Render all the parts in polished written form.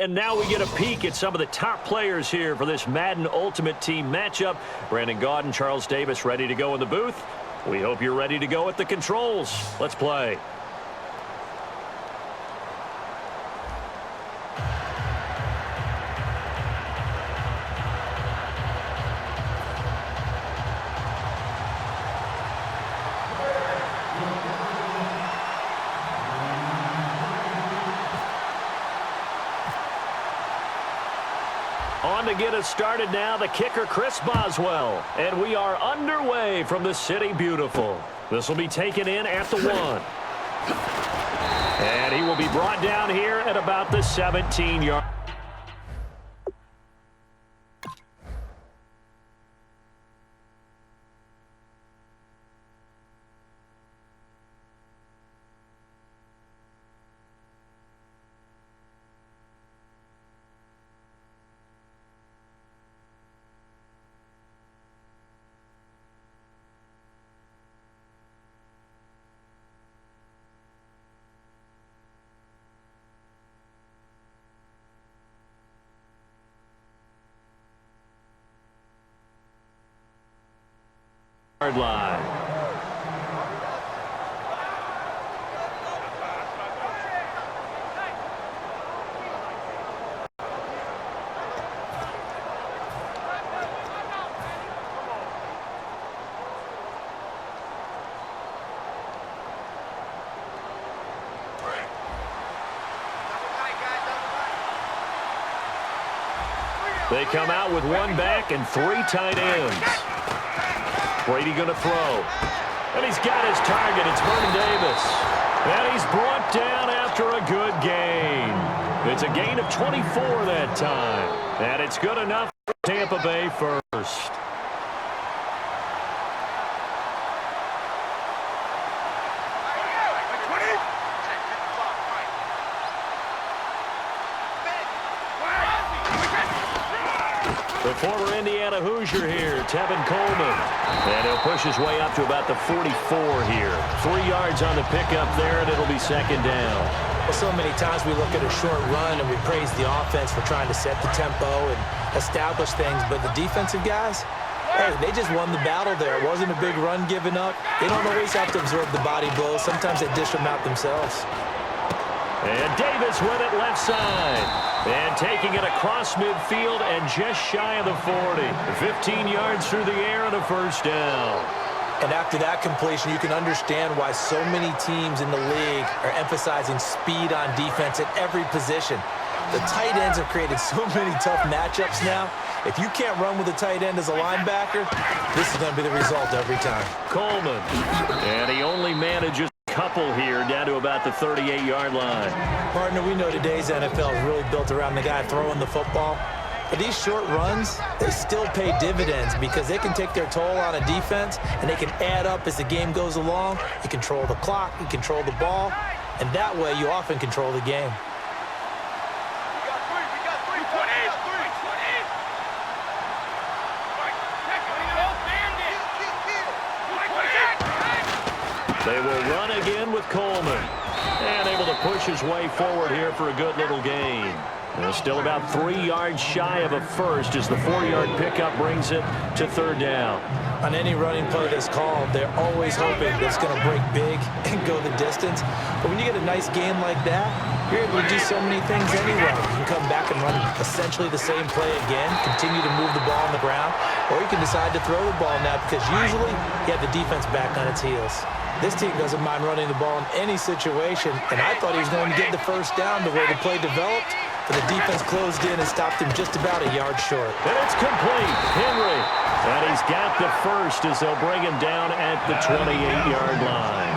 And now we get a peek at some of the top players here for this Madden Ultimate Team matchup. Brandon Gaudin, Charles Davis ready to go in the booth. We hope you're ready to go at the controls. Let's play. On to get us started now, the kicker, Chris Boswell. And we are underway from the City Beautiful. This will be taken in at the 1. And he will be brought down here at about the 17-yard. Line. They come out with one back and 3 tight ends. Brady going to throw. And he's got his target. It's Vernon Davis. And he's brought down after a good gain. It's a gain of 24 that time. And it's good enough for Tampa Bay first. The former Indiana Hoosier here, Tevin Coleman. And he'll push his way up to about the 44 here. 3 yards on the pickup there, and it'll be second down. Well, so many times we look at a short run and we praise the offense for trying to set the tempo and establish things. But the defensive guys, hey, they just won the battle there. It wasn't a big run given up. They don't always have to absorb the body blows. Sometimes they dish them out themselves. And Davis with it left side. And taking it across midfield and just shy of the 40. 15 yards through the air and a first down. And after that completion, you can understand why so many teams in the league are emphasizing speed on defense at every position. The tight ends have created so many tough matchups now. If you can't run with a tight end as a linebacker, this is going to be the result every time. Coleman. And he only manages couple here down to about the 38-yard line. Partner, we know today's NFL is really built around the guy throwing the football. But these short runs, they still pay dividends because they can take their toll on a defense and they can add up as the game goes along. You control the clock, you control the ball, and that way you often control the game. They will run again with Coleman. And able to push his way forward here for a good little gain. And still about 3 yards shy of a first as the 4-yard pickup brings it to third down. On any running play that's called, they're always hoping that it's going to break big and go the distance. But when you get a nice gain like that, you're able to do so many things anyway. You can come back and run essentially the same play again, continue to move the ball on the ground, or you can decide to throw the ball now because usually you have the defense back on its heels. This team doesn't mind running the ball in any situation, and I thought he was going to get the first down the way the play developed, but the defense closed in and stopped him just about a yard short. And it's complete. Henry. And he's got the first as they'll bring him down at the 28-yard line.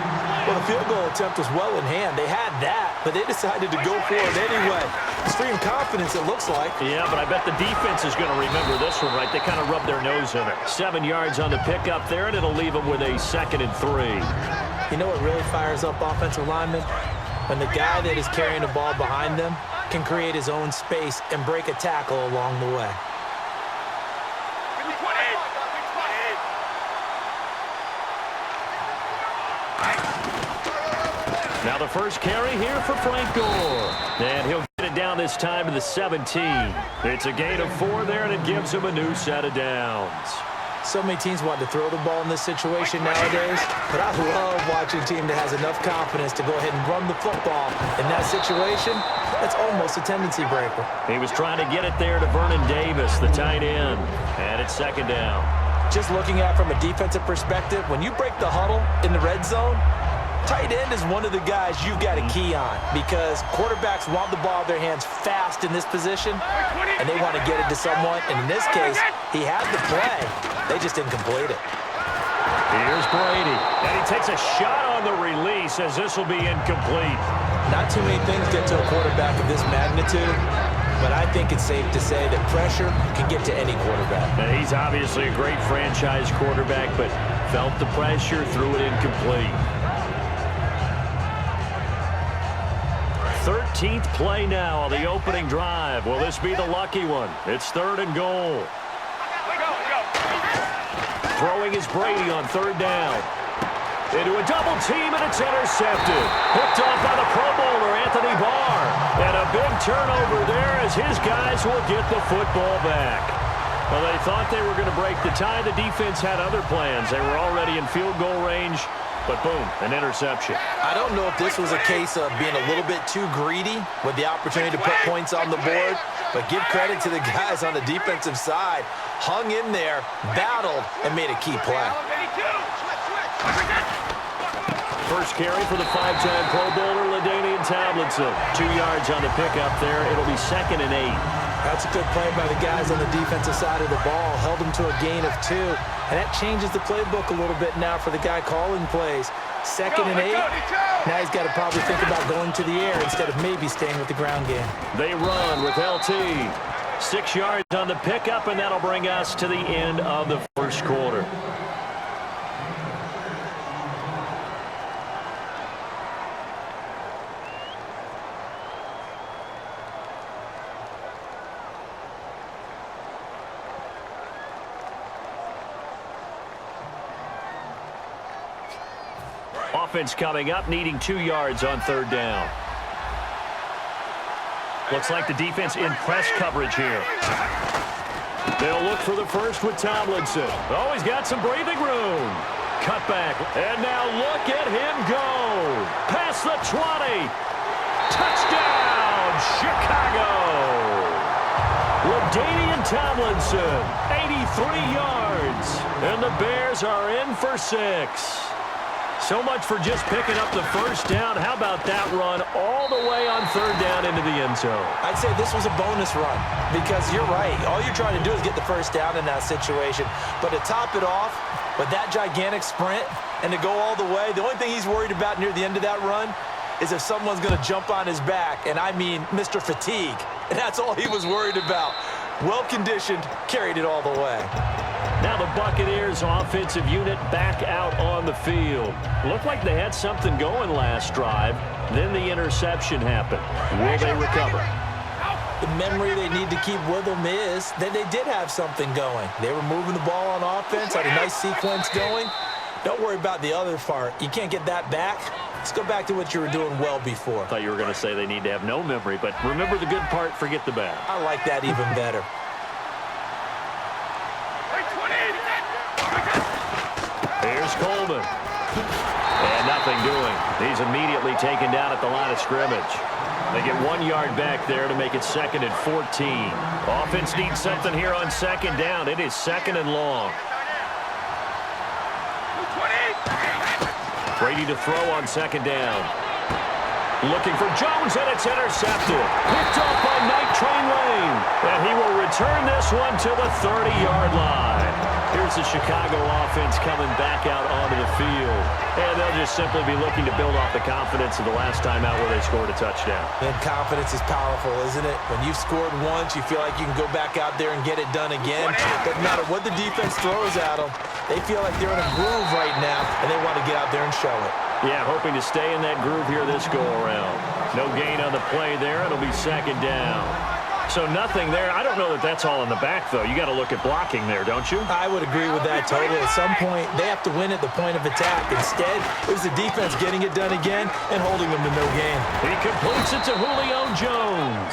Well, the field goal attempt was well in hand. They had that, but they decided to go for it anyway. Extreme confidence, it looks like. Yeah, but I bet the defense is going to remember this one, right? They kind of rubbed their nose in it. 7 yards on the pickup there, and it'll leave them with a 2nd and 3. You know what really fires up offensive linemen? When the guy that is carrying the ball behind them can create his own space and break a tackle along the way. Now the first carry here for Frank Gore. And he'll get it down this time to the 17. It's a gain of 4 there, and it gives them a new set of downs. So many teams want to throw the ball in this situation nowadays, but I love watching a team that has enough confidence to go ahead and run the football. In that situation, that's almost a tendency breaker. He was trying to get it there to Vernon Davis, the tight end, and it's second down. Just looking at it from a defensive perspective, when you break the huddle in the red zone, tight end is one of the guys you've got to key on because quarterbacks want the ball in their hands fast in this position, and they want to get it to someone. And in this case, he had the play. They just didn't complete it. Here's Brady, and he takes a shot on the release as this will be incomplete. Not too many things get to a quarterback of this magnitude, but I think it's safe to say that pressure can get to any quarterback. Now, he's obviously a great franchise quarterback, but felt the pressure, threw it incomplete. 13th play now on the opening drive. Will this be the lucky one? It's 3rd and goal. Throwing is Brady on 3rd down. Into a double team, and it's intercepted. Picked off by the Pro Bowler, Anthony Barr. And a big turnover there as his guys will get the football back. Well, they thought they were going to break the tie. The defense had other plans. They were already in field goal range. But boom, an interception. I don't know if this was a case of being a little bit too greedy with the opportunity to put points on the board, but give credit to the guys on the defensive side. Hung in there, battled, and made a key play. First carry for the 5-time Pro Bowler, LaDainian Tomlinson. 2 yards on the pickup there. It'll be 2nd and 8. That's a good play by the guys on the defensive side of the ball. Held them to a gain of 2. And that changes the playbook a little bit now for the guy calling plays. 2nd and 8. Now he's got to probably think about going to the air instead of maybe staying with the ground game. They run with LT. 6 yards on the pickup, and that'll bring us to the end of the first quarter. Offense coming up, needing 2 yards on 3rd down. Looks like the defense in press coverage here. They'll look for the first with Tomlinson. Oh, he's got some breathing room. Cut back, and now look at him go. Past the 20. Touchdown, Chicago. LaDainian Tomlinson, 83 yards. And the Bears are in for 6. So much for just picking up the first down. How about that run all the way on 3rd down into the end zone? I'd say this was a bonus run because you're right. All you're trying to do is get the first down in that situation. But to top it off with that gigantic sprint and to go all the way, the only thing he's worried about near the end of that run is if someone's going to jump on his back, and I mean Mr. Fatigue. And that's all he was worried about. Well-conditioned, carried it all the way. Now the Buccaneers offensive unit back out on the field. Looked like they had something going last drive. Then the interception happened. Will they recover? The memory they need to keep with them is that they did have something going. They were moving the ball on offense, had a nice sequence going. Don't worry about the other part. You can't get that back. Let's go back to what you were doing well before. I thought you were going to say they need to have no memory, but remember the good part, forget the bad. I like that even better. Here's Coleman. And nothing doing. He's immediately taken down at the line of scrimmage. They get 1 yard back there to make it 2nd and 14. Offense needs something here on 2nd down. It is 2nd and long. Brady to throw on 2nd down. Looking for Jones, and it's intercepted. Picked off by Night Train Lane. And he will return this one to the 30-yard line. Here's the Chicago offense coming back out onto the field. And they'll just simply be looking to build off the confidence of the last time out where they scored a touchdown. And confidence is powerful, isn't it? When you've scored once, you feel like you can go back out there and get it done again. Doesn't matter what the defense throws at them. They feel like they're in a groove right now, and they want to get out there and show it. Yeah, hoping to stay in that groove here this go-around. No gain on the play there. It'll be 2nd down. So nothing there. I don't know that that's all in the back, though. You got to look at blocking there, don't you? I would agree with that totally. At some point, they have to win at the point of attack. Instead, it was the defense getting it done again and holding them to no gain. He completes it to Julio Jones.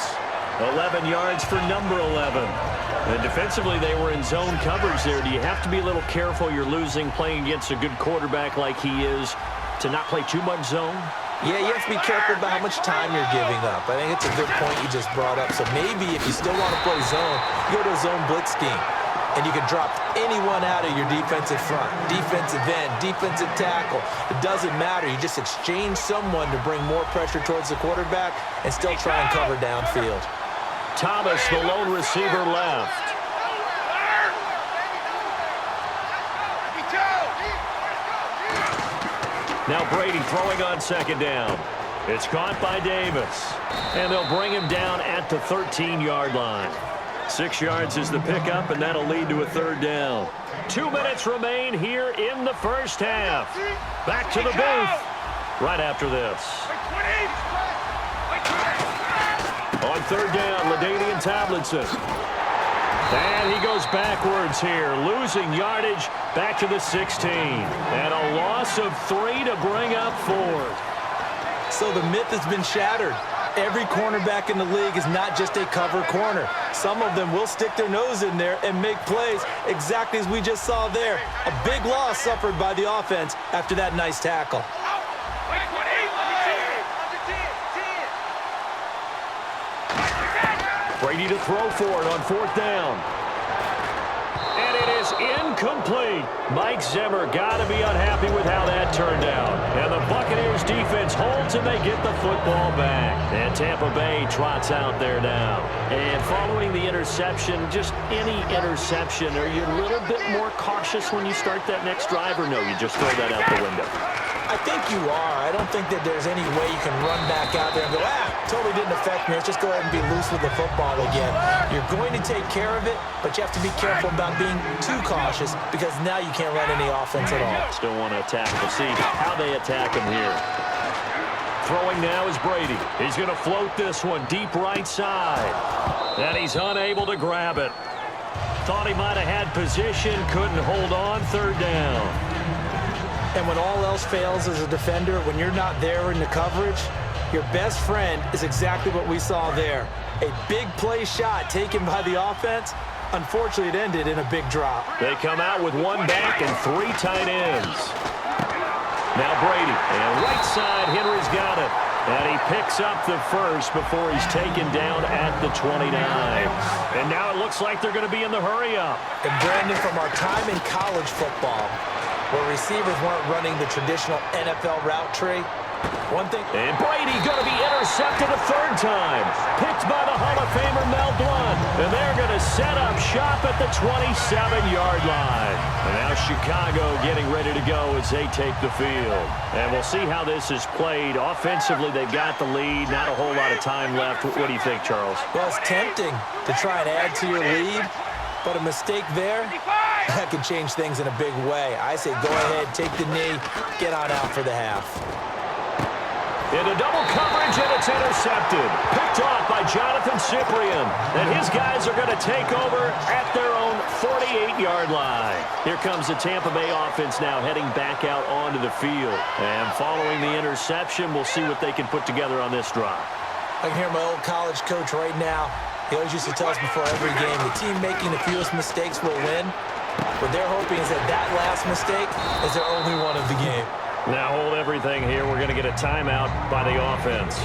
11 yards for number 11. And defensively, they were in zone coverage there. Do you have to be a little careful? You're losing, playing against a good quarterback like he is, to not play too much zone? Yeah, you have to be careful about how much time you're giving up. I think it's a good point you just brought up. So maybe if you still want to play zone, you go to a zone blitz scheme. And you can drop anyone out of your defensive front, defensive end, defensive tackle. It doesn't matter. You just exchange someone to bring more pressure towards the quarterback and still try and cover downfield. Thomas, the lone receiver, left. Now Brady throwing on second down. It's caught by Davis. And they'll bring him down at the 13-yard line. 6 yards is the pickup, and that'll lead to a third down. 2 minutes remain here in the first half. Back to the booth right after this. On third down, LaDainian Tomlinson. And he goes backwards here, losing yardage back to the 16. And a loss of 3 to bring up fourth. So the myth has been shattered. Every cornerback in the league is not just a cover corner. Some of them will stick their nose in there and make plays exactly as we just saw there. A big loss suffered by the offense after that nice tackle. Brady to throw for it on fourth down. And it is incomplete. Mike Zimmer got to be unhappy with how that turned out. And the Buccaneers defense holds and they get the football back. And Tampa Bay trots out there now. And following the interception, just any interception, are you a little bit more cautious when you start that next drive, or no, you just throw that out the window? I think you are. I don't think that there's any way you can run back out there and go, totally didn't affect me. Let's just go ahead and be loose with the football again. You're going to take care of it, but you have to be careful about being too cautious because now you can't run any offense at all. Still want to attack. We'll see how they attack him here. Throwing now is Brady. He's going to float this one deep right side. And he's unable to grab it. Thought he might have had position, couldn't hold on, third down. And when all else fails as a defender, when you're not there in the coverage, your best friend is exactly what we saw there. A big play shot taken by the offense. Unfortunately, it ended in a big drop. They come out with one back and 3 tight ends. Now Brady, and right side, Henry's got it. And he picks up the first before he's taken down at the 29. And now it looks like they're going to be in the hurry-up. And Brandon, from our time in college football, where receivers weren't running the traditional NFL route tree, one thing... And Brady going to be intercepted a third time. Picked by the Hall of Famer Mel Blount. And they're going to set up shop at the 27-yard line. And now Chicago getting ready to go as they take the field. And we'll see how this is played. Offensively, they've got the lead. Not a whole lot of time left. What do you think, Charles? Well, it's tempting to try and add to your lead, but a mistake there, that could change things in a big way. I say go ahead, take the knee, get on out for the half. Into double coverage, and it's intercepted. Picked off by Jonathan Cyprien. And his guys are going to take over at their own 48-yard line. Here comes the Tampa Bay offense now heading back out onto the field. And following the interception, we'll see what they can put together on this drive. I can hear my old college coach right now. He always used to tell us before every game, the team making the fewest mistakes will win. What they're hoping is that that last mistake is their only one of the game. Now hold everything here. We're going to get a timeout by the offense.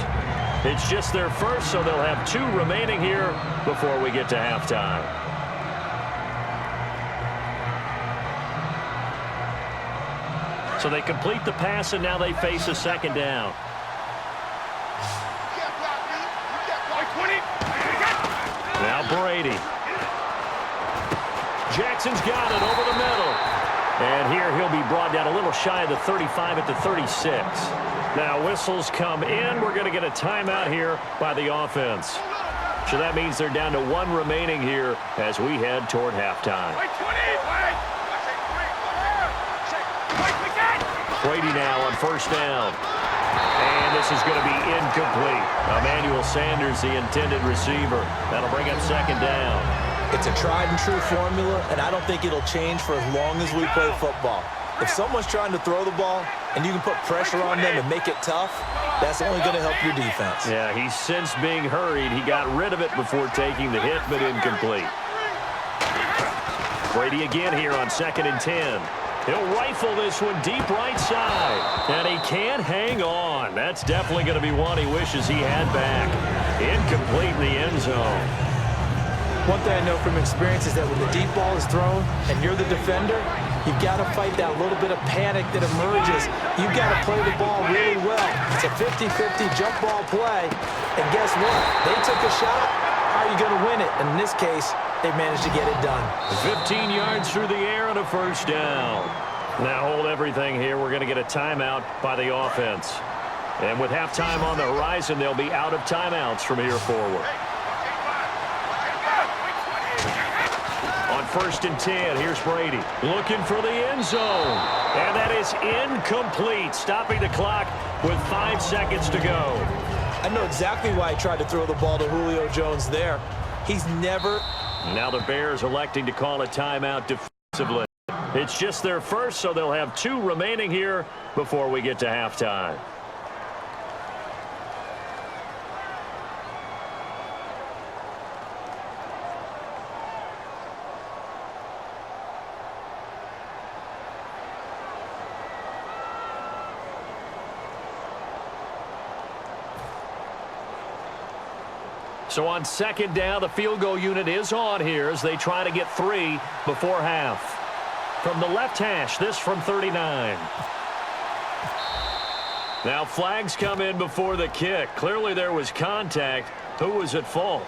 It's just their first, so they'll have 2 remaining here before we get to halftime. So they complete the pass, and now they face a second down. Now Brady. Jackson's got it over the middle. And here he'll be brought down a little shy of the 35 at the 36. Now whistles come in. We're going to get a timeout here by the offense. So that means they're down to 1 remaining here as we head toward halftime. Brady now on first down. And this is going to be incomplete. Emmanuel Sanders, the intended receiver. That'll bring up second down. It's a tried-and-true formula, and I don't think it'll change for as long as we play football. If someone's trying to throw the ball and you can put pressure on them and make it tough, that's only going to help your defense. Yeah, he's since being hurried. He got rid of it before taking the hit, but incomplete. Brady again here on 2nd and 10. He'll rifle this one deep right side. And he can't hang on. That's definitely going to be one he wishes he had back. Incomplete in the end zone. One thing I know from experience is that when the deep ball is thrown and you're the defender, you've got to fight that little bit of panic that emerges. You've got to play the ball really well. It's a 50-50 jump ball play. And guess what? They took a shot. How are you going to win it? And in this case, they managed to get it done. 15 yards through the air and a first down. Now hold everything here. We're going to get a timeout by the offense. And with halftime on the horizon, they'll be out of timeouts from here forward. On 1st and 10, here's Brady looking for the end zone. And that is incomplete, stopping the clock with 5 seconds to go. I know exactly why he tried to throw the ball to Julio Jones there. He's never... Now the Bears electing to call a timeout defensively. It's just their first, so they'll have 2 remaining here before we get to halftime. So on 2nd down, the field goal unit is on here as they try to get 3 before half. From the left hash, this from 39. Now flags come in before the kick. Clearly there was contact. Who was at fault?